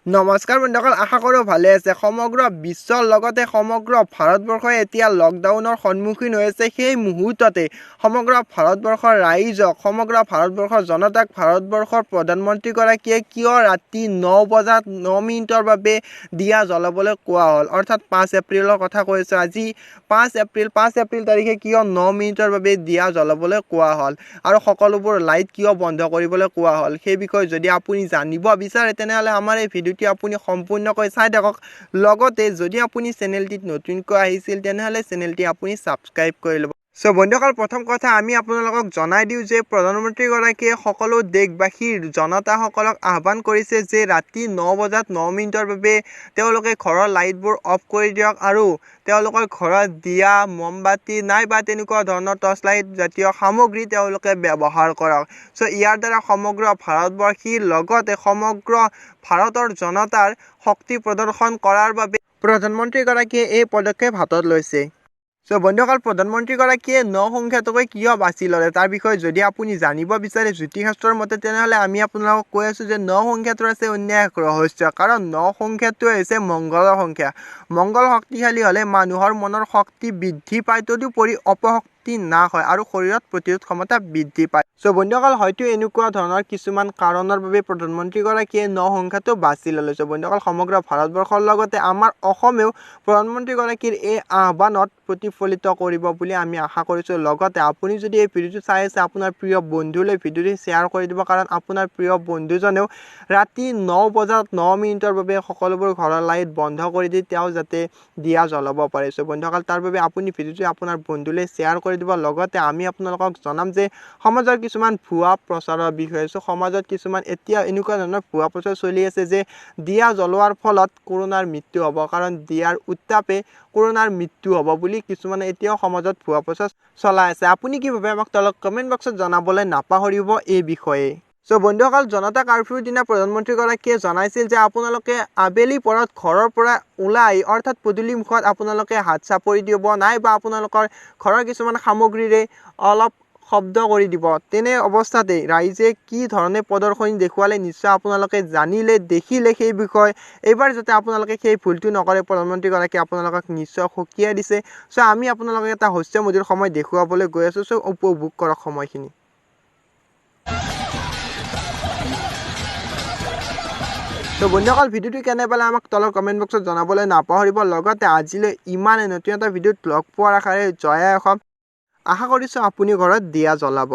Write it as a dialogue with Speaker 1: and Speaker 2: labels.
Speaker 1: নমস্কাৰ বন্ধুসকল, আশা কৰোঁ ভালে আছে। সমগ্ৰ বিশ্বৰ লগতে সমগ্ৰ ভাৰতবৰ্ষই এতিয়া লকডাউনৰ সন্মুখীন হৈ আছে। সেই মুহূৰ্ততে সমগ্ৰ ভাৰতবৰ্ষৰ ৰাইজক, সমগ্ৰ ভাৰতবৰ্ষৰ জনতাক ভাৰতবৰ্ষৰ প্ৰধানমন্ত্ৰীগৰাকীয়ে কিয় ৰাতি 9:09 বাবে দিয়া জ্বলাবলৈ কোৱা হ'ল, অৰ্থাৎ 5 এপ্ৰিলৰ কথা কৈছোঁ। আজি 5 এপ্ৰিল তাৰিখে কিয় 9 মিনিটৰ বাবে দিয়া জ্বলাবলৈ কোৱা হ'ল আৰু সকলোবোৰ লাইট কিয় বন্ধ কৰিবলৈ কোৱা হ'ল, সেই বিষয়ে যদি আপুনি জানিব বিচাৰে তেনেহ'লে আমাৰ এই ভিডিঅ'টি আপুনি সম্পূৰ্ণকৈ চাই থাকক। লগতে যদি আপুনি চেনেলটিত নতুনকৈ আহিছিল তেনেহ'লে চেনেলটি আপুনি ছাবস্ক্ৰাইব কৰি ল'ব। বন্ধুসকল, প্ৰথম কথা আমি আপোনালোকক জনাই দিওঁ যে প্ৰধানমন্ত্ৰীগৰাকীয়ে সকলো দেশবাসীৰ জনতাসকলক আহ্বান কৰিছে যে ৰাতি 9:09 বাবে তেওঁলোকে ঘৰৰ লাইটবোৰ অফ কৰি দিয়ক আৰু তেওঁলোকৰ ঘৰত দিয়া মমবাতি নাইবা তেনেকুৱা ধৰণৰ টৰ্চ লাইট জাতীয় সামগ্ৰী তেওঁলোকে ব্যৱহাৰ কৰক। ইয়াৰ দ্বাৰা সমগ্ৰ ভাৰতবাসীৰ লগতে সমগ্ৰ ভাৰতৰ জনতাৰ শক্তি প্ৰদৰ্শন কৰাৰ বাবে প্ৰধানমন্ত্ৰীগৰাকীয়ে এই পদক্ষেপ হাতত লৈছে। বন্ধুসকল, প্ৰধানমন্ত্ৰীগৰাকীয়ে 9 সংখ্যাটোকৈ কিয় বাছি ল'লে তাৰ বিষয়ে যদি আপুনি জানিব বিচাৰে জ্যোতিষশাস্ত্ৰৰ মতে তেনেহ'লে আমি আপোনালোকক কৈ আছোঁ যে 9 সংখ্যাটোৰ আছে অন্য এক ৰহস্য। কাৰণ 9 সংখ্যাটোৱে হৈছে মংগলৰ সংখ্যা। মংগল শক্তিশালী হ'লে মানুহৰ মনৰ শক্তি বৃদ্ধি পায়, তদুপৰি অপশক্তি নাশ হয় আৰু শৰীৰত প্ৰতিৰোধ ক্ষমতা বৃদ্ধি পায়। বন্ধুসকল, হয়তো এনেকুৱা ধৰণৰ কিছুমান কাৰণৰ বাবে প্ৰধানমন্ত্ৰীগৰাকীয়ে 9 সংখ্যাটো বাছি ল'লে। বন্ধুসকল, সমগ্ৰ ভাৰতবৰ্ষৰ লগতে আমাৰ অসমেও প্ৰধানমন্ত্ৰীগৰাকীৰ এই আহ্বানত প্ৰতিফলিত কৰিব বুলি আমি আশা কৰিছোঁ। লগতে আপুনি যদি এই ভিডিঅ'টো চাই আছে আপোনাৰ প্ৰিয় বন্ধুলৈ ভিডিঅ'টো শ্বেয়াৰ কৰি দিব, কাৰণ আপোনাৰ প্ৰিয় বন্ধুজনেও ৰাতি 9:09 বাবে সকলোবোৰ ঘৰৰ লাইট বন্ধ কৰি দি তেওঁ যাতে দিয়া জ্বলাব পাৰে। বন্ধুসকল, তাৰ বাবে আপুনি ভিডিঅ'টো আপোনাৰ বন্ধুলৈ শ্বেয়াৰ কৰি দিব। লগতে আমি আপোনালোকক জনাম যে সমাজৰ কিছুমান ভুৱা প্ৰচাৰৰ বিষয়ে। সমাজত কিছুমান এতিয়া এনেকুৱা ধৰণৰ ভুৱা প্ৰচাৰ চলি আছে যে দিয়া জ্বলোৱাৰ ফলত কৰোণাৰ মৃত্যু হ'ব, কাৰণ দিয়াৰ উত্তাপে কৰোণাৰ মৃত্যু হ'ব বুলি কিছুমানে এতিয়াও সমাজত ভুৱা প্ৰচাৰ চলাই আছে। আপুনি কি ভাবে আমাক তলত কমেণ্ট বক্সত জনাবলৈ নাপাহৰিব এই বিষয়ে। বন্ধুসকল, জনতা কাৰফিউৰ দিনা প্ৰধানমন্ত্ৰীগৰাকীয়ে জনাইছিল যে আপোনালোকে আবেলি পৰত ঘৰৰ পৰা ওলাই অৰ্থাৎ পদূলি মুখত আপোনালোকে হাত চাপৰি দিব নাইবা আপোনালোকৰ ঘৰৰ কিছুমান সামগ্ৰীৰে অলপ শব্দ কৰি দিব। তেনে অৱস্থাতে ৰাইজে কি ধৰণে প্ৰদৰ্শনী দেখুৱালে নিশ্চয় আপোনালোকে জানিলে, দেখিলে সেই বিষয়ে। এইবাৰ যাতে আপোনালোকে সেই ভুলটো নকৰে, প্ৰধানমন্ত্ৰীগৰাকীয়ে আপোনালোকক নিশ্চয় সকীয়াই দিছে। আমি আপোনালোকক এটা হাস্যমধুৰ সময় দেখুৱাবলৈ গৈ আছোঁ। উপভোগ কৰক সময়খিনি। বন্ধুসকল, ভিডিঅ'টো কেনে পালে আমাক তলৰ কমেণ্ট বক্সত জনাবলৈ নাপাহৰিব। লগতে আজিলৈ ইমানে, নতুন এটা ভিডিঅ'ত লগ পোৱাৰ আশাৰে জয় আই অসম। আশা কৰিছোঁ আপুনি ঘৰত দিয়া জ্বলাব।